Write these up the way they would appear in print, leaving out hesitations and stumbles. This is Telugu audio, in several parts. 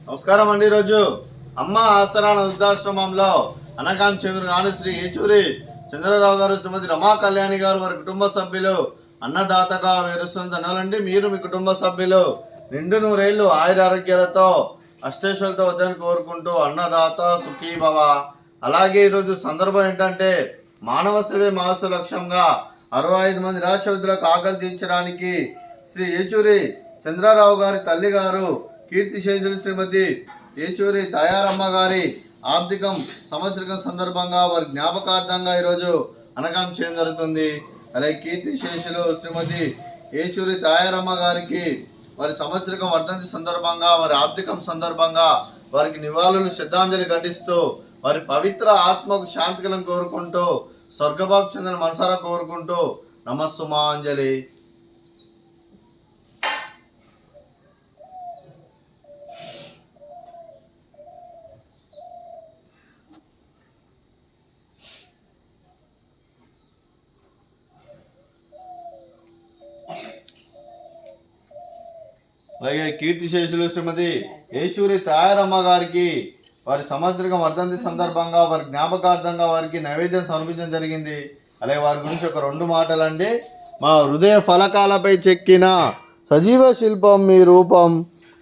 నమస్కారం అండి. ఈరోజు అమ్మ ఆసరాన వృద్ధాశ్రమంలో అనగాం చెవిరు గాను శ్రీ ఏచూరి చంద్రరావు గారు, శ్రీమతి రమా కళ్యాణి గారు, వారి కుటుంబ సభ్యులు అన్నదాతగా వేరుస్తున్న ధనాలండి. మీరు మీ కుటుంబ సభ్యులు నిండు నూరేళ్లు ఆయుర ఆరోగ్యాలతో అష్టేశ్వరులతో వద్దని కోరుకుంటూ అన్నదాత సుఖీ భవ. అలాగే ఈరోజు సందర్భం ఏంటంటే మానవ సేవే మాసు లక్ష్యంగా 65 మంది నిరాశ్రయులకు ఆకలి తీర్చడానికి శ్రీ ఏచూరి చంద్రరావు గారి తల్లి గారు కీర్తిశేషులు శ్రీమతి ఏచూరి తయారమ్మ గారి ఆర్థికం సంవత్సరికం సందర్భంగా వారి జ్ఞాపకార్థంగా ఈరోజు అనగాం చేయడం జరుగుతుంది. అలాగే కీర్తిశేషులు శ్రీమతి ఏచూరి తయారమ్మ గారికి వారి సంవత్సరికం వర్ధంతి సందర్భంగా, వారి ఆర్థికం సందర్భంగా వారికి నివాళులు శ్రద్ధాంజలి ఘటిస్తూ వారి పవిత్ర ఆత్మకు శాంతికలం కోరుకుంటూ స్వర్గబాబు చంద్ర మనసారా కోరుకుంటూ నమస్సుమాంజలి. అలాగే కీర్తిశేషులు శ్రీమతి ఏచూరి తయారమ్మ గారికి వారి సంవత్సరికం వర్ధంతి సందర్భంగా వారి జ్ఞాపకార్థంగా వారికి నైవేద్యం సమర్పించడం జరిగింది. అలాగే వారి గురించి ఒక 2 మాటలండి. మా హృదయ ఫలకాలపై చెక్కిన సజీవ శిల్పం మీ రూపం,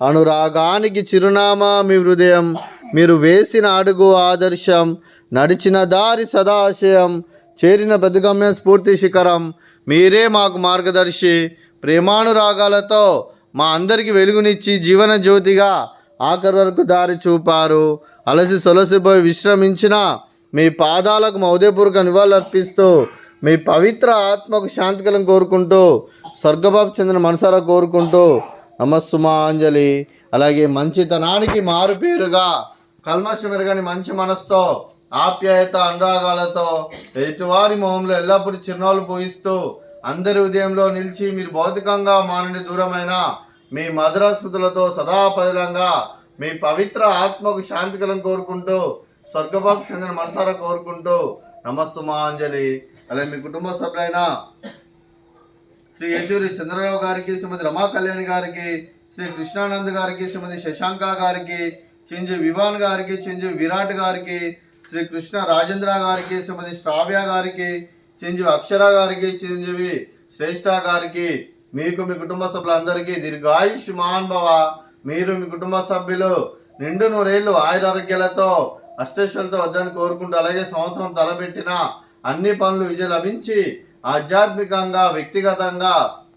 అనురాగానికి చిరునామా మీ హృదయం, మీరు వేసిన అడుగు ఆదర్శం, నడిచిన దారి సదాశయం, చేరిన ప్రతిగమ్య స్ఫూర్తి శిఖరం, మీరే మాకు మార్గదర్శి. ప్రేమానురాగాలతో మా అందరికి వెలుగునిచ్చి జీవన జ్యోతిగా ఆఖరి వరకు దారి చూపారు. అలసి సొలసిపోయి విశ్రమించిన మీ పాదాలకు మా ఉదయపూర్వక నివాళులర్పిస్తూ మీ పవిత్ర ఆత్మకు శాంతికలం కోరుకుంటూ స్వర్గబాబు చెందిన మనసారా కోరుకుంటూ నమస్సుమాంజలి. అలాగే మంచితనానికి మారుపేరుగా కల్మషమెరగని మంచి మనసుతో ఆప్యాయత అనురాగాలతో ఎటువారి మొహంలో ఎల్లప్పుడూ చిరునవ్వులు పూయిస్తూ అందరి ఉదయంలో నిలిచి మీరు భౌతికంగా మా నుండి దూరమైన మీ మధుర స్మృతులతో సదాపదిలంగా మీ పవిత్ర ఆత్మకు శాంతికలం కోరుకుంటూ స్వర్గబాబు చెందిన మనసారా కోరుకుంటూ నమస్సుమాంజలి. అలాగే మీ కుటుంబ సభ్యులైన శ్రీ ఏచూరి చంద్రరావు గారికి, శ్రీమతి రమా కళ్యాణి గారికి, శ్రీ కృష్ణానంద్ గారికి, శ్రీమతి శశాంక గారికి, చిరంజీవి వివాన్ గారికి, చిరంజీవి విరాట్ గారికి, శ్రీ కృష్ణ రాజేంద్ర గారికి, శ్రీమతి శ్రావ్య గారికి, చిరంజీవి అక్షర గారికి, చిరంజీవి శ్రేష్ఠ గారికి, మీకు మీ కుటుంబ సభ్యులందరికీ దీర్ఘాయుష్మాన్ భవ. మీరు మీ కుటుంబ సభ్యులు నిండు నూరేళ్లు ఆయురారోగ్యాలతో అష్టేశ్వరులతో వద్దని కోరుకుంటూ, అలాగే సంవత్సరం తలపెట్టిన అన్ని పనులు విజయం లభించి ఆధ్యాత్మికంగా వ్యక్తిగతంగా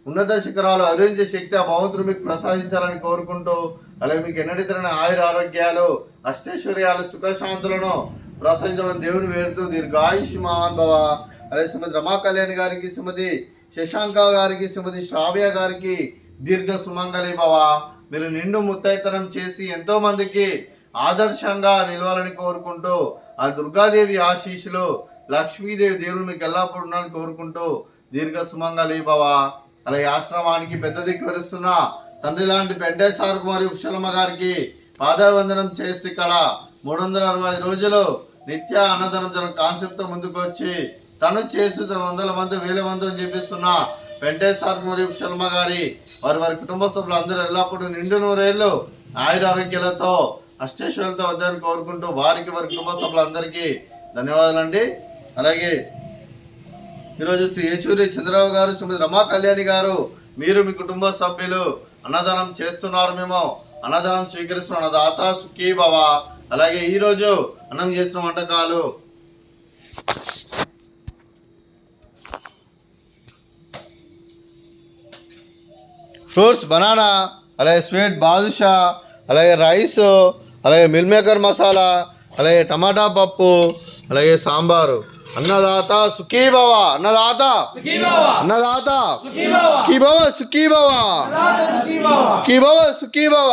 ఉన్నత శిఖరాలు అభివృద్ధి శక్తి ఆ భగవంతుడు మీకు ప్రసాదించాలని కోరుకుంటూ, అలాగే మీకు ఎన్నడితరమైన ఆయురారోగ్యాలు అష్టైశ్వర్యాలు సుఖశాంతులను ప్రసాదించమని దేవుని వేడుతూ దీర్ఘాయుష్మాన్ భవ. అలాగే శ్రీమతి రమా కళ్యాణి గారికి, శ్రీమతి శశాంక గారికి, శ్రీమతి శ్రావ్య గారికి దీర్ఘ సుమంగళి భవ. మీరు నిండు ముత్తైతనం చేసి ఎంతో మందికి ఆదర్శంగా నిలవాలని కోరుకుంటూ ఆ దుర్గాదేవి ఆశీస్సులు లక్ష్మీదేవి దేవులు మీకు ఎల్లప్పుడూ ఉండాలని కోరుకుంటూ దీర్ఘ సుమంగళి భవ. అలాగే ఆశ్రమానికి పెద్ద దిక్కు వరుస్తున్న తండ్రి లాంటి పెంటేశ్వర మరియు ఉషలమ్మ గారికి పాదావందనం చేసి ఇక్కడ 365 రోజులు నిత్య అన్నదానం జన కాన్సెప్ట్తో ముందుకు వచ్చి తను చేస్తూ తన 100 మంది 1000 మంది చేపిస్తున్న వెంకటేశ్వర మరియు శర్మ గారి వారి కుటుంబ సభ్యులు అందరూ ఎల్లప్పుడూ నిండు నూరేళ్లు ఆయుర ఆరోగ్యాలతో అష్టేశ్వరులతో వద్దని కోరుకుంటూ వారి కుటుంబ సభ్యులందరికీ ధన్యవాదాలండి. అలాగే ఈరోజు శ్రీ ఏచూరి చంద్రరావు గారు, శ్రీమతి రమా కళ్యాణి గారు, మీరు మీ కుటుంబ సభ్యులు అన్నదానం చేస్తున్నారు. మేము అన్నదానం స్వీకరిస్తున్న అన్నదాత సుఖీ భవ. అలాగే ఈరోజు అన్నం చేసిన వంటకాలు ఫ్రూట్స్ బనానా, అలాగే స్వీట్ బాదుషా, అలాగే రైస్, అలాగే మిల్ మేకర్ మసాలా, అలాగే టమాటా పప్పు, అలాగే సాంబారు. అన్నదాత సుఖీ భవ. అన్నదాత అన్నదాత సుఖీ భవ సుఖీ భవ సుఖీ భవ సుఖీ భవ.